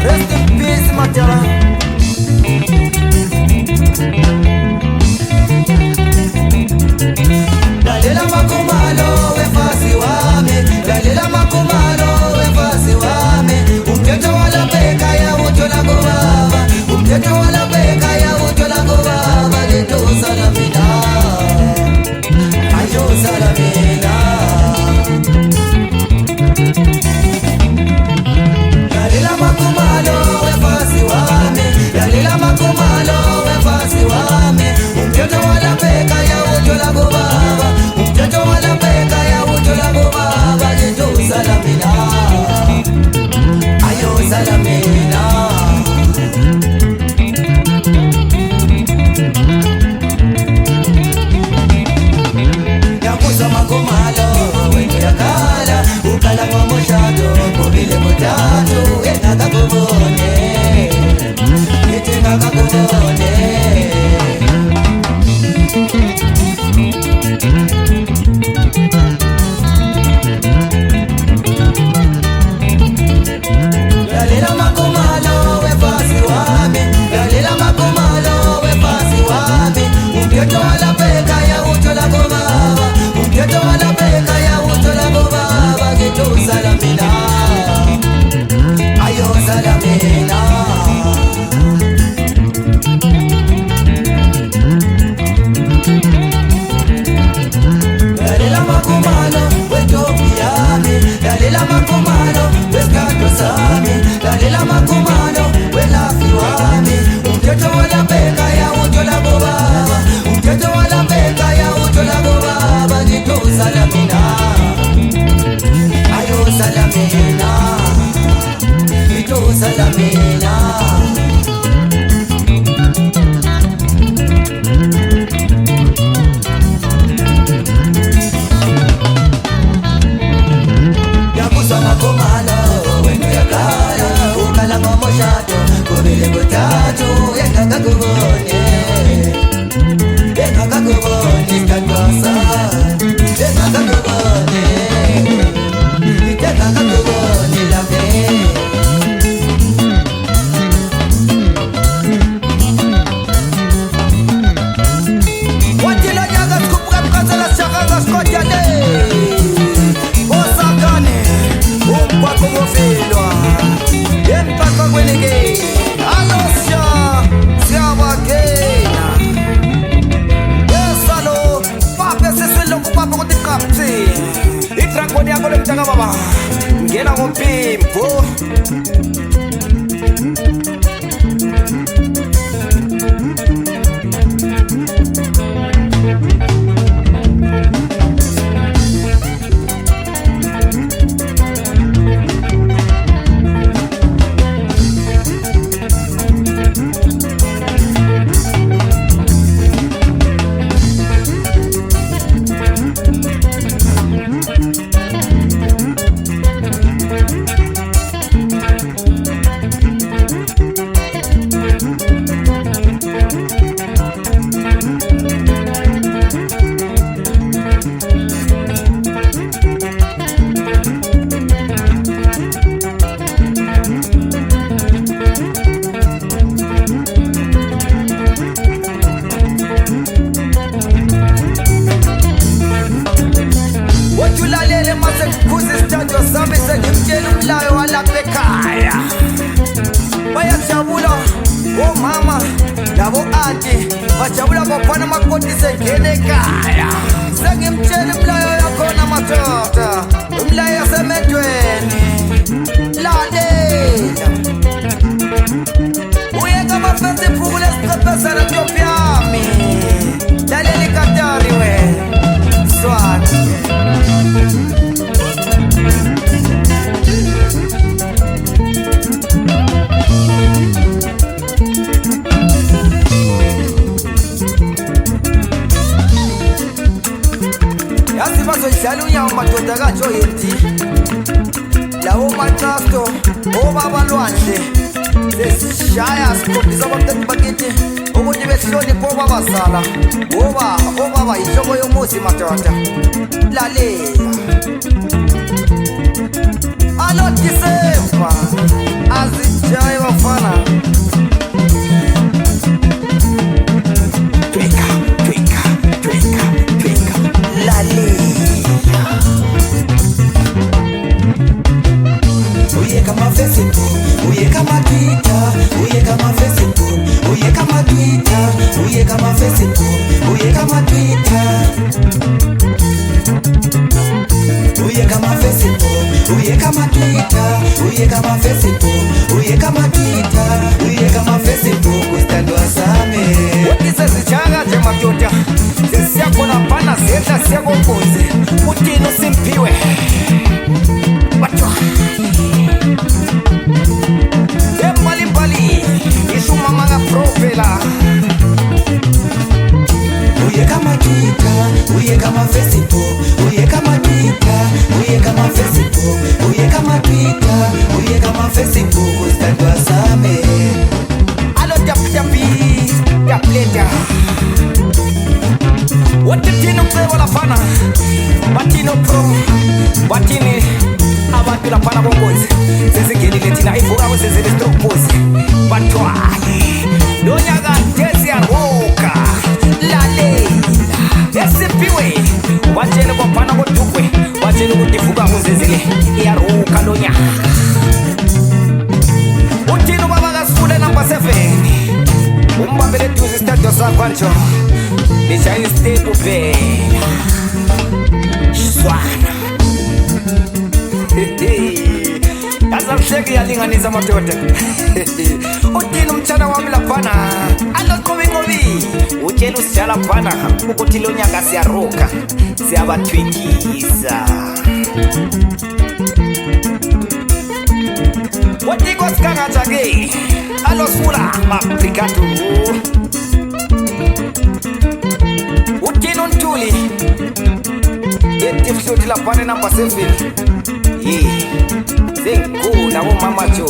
Rest in peace, Matera. Dalela makumalo wefasi wami, dalela makumalo wefasi wami. Umthetho wala beka ya utola baba, umthetho wala beka ya utola baba. Lento salamina, ayo salamina. Dalela makumalo wefasi wami, dalela makumalo wefasi wami. Umthetho wala beka ya utola baba, umthetho wala beka ya utola baba. Lento salamina, ayo salamina. Yakuza makumalo wenu yakala, ukala kwa moshado kubile mutatu. Etaka kubone, etaka kubone. Dalela makumalo wefasi wami, dalela makumalo wefasi wami. Umthetho wala beka ya utola baba, umthetho wala beka ya utola baba. Gitu salamina, ayo salamina. Dalela makumalo wetopiami, dalela makumalo weskato sami, dalela makumalo welafi wami. Umthetho wala beka ya utola baba, umthetho wala beka ya utola baba. Gitu salamina, ayo salamina, gitu salamina. Yakuza makumalo wenu yakala, ukala kwa moshado kubile mutatu. Etaka kubone, etaka kubone katwasa, etaka kubone, etaka kubone labe. Wajila nyaga skupuka mkazala shakaga skotjane Osakane, umpako mofilwa Empaka kwenike Alosya, siyabakena Esalo, pape sisilo kupapa kutikapsi Itrakoni yako lemchanga baba Ngena mpimpo Wajulalele mase kuzi stanjo sami se nimjelu mlayo wala pekaya Bayajabula, oh mama, labo auntie Bajabula kopana makoti se gene kaya Se ngimjelu mlayo yakona matota Mlayo se medweni Lalela Uyeka mafensi pukule skapesa na jopiami Laleli katari we Swat ukuthi lawo matrasto obaba lwandle sesishaya sikhombisa abantwana bakithi ukuthi besihloniphe obabazala obaba yihloko yomuzi madoda. Lalela alo Disemba azijaye bafana. Uye kama Facebook, uye kama Twitter, uye kama Facebook, uye kama Twitter, uye kama Facebook, uye kama Twitter, uye kama Facebook, uye kama Twitter, uye kama Facebook, uye kama Twitter, uye kama Facebook, ustandwa same. Wotise zichanga je madoda, siyako na pana siyeta siyako mpunzi, utino simpiwe watwa Mbali isuma manga profela. Uye kama Twitter, uye kama Facebook, uye kama Twitter, uye kama Facebook, uye kama Twitter, uye kama Facebook, ustandwa same. Alo tapleta watitino mzee wala fana batino pro batini abantu lapana bongozi sezigelile thina ivuka wesezele stroke pose batwaye lonyaka tesi yaroka lalela esipiwe batshele kwaphana kodukwe batshele ukuthi ivuka wesezele yaroka lonyaka uthini baba kasifule number 7 umbambele duze istadio sakho njo lishaya step phela swana azamsheki yalinganisa madoda. Uthini umtshana wami laphana aloqobinqobi utshela usijala laphana ukuthi lo nyaka siyaroka siyabathwikisa. Watiko sikangatsha ke alosifula mabrigado. Uthini untuli yetifhluthi laphana number 7 zengikuna bomama jo.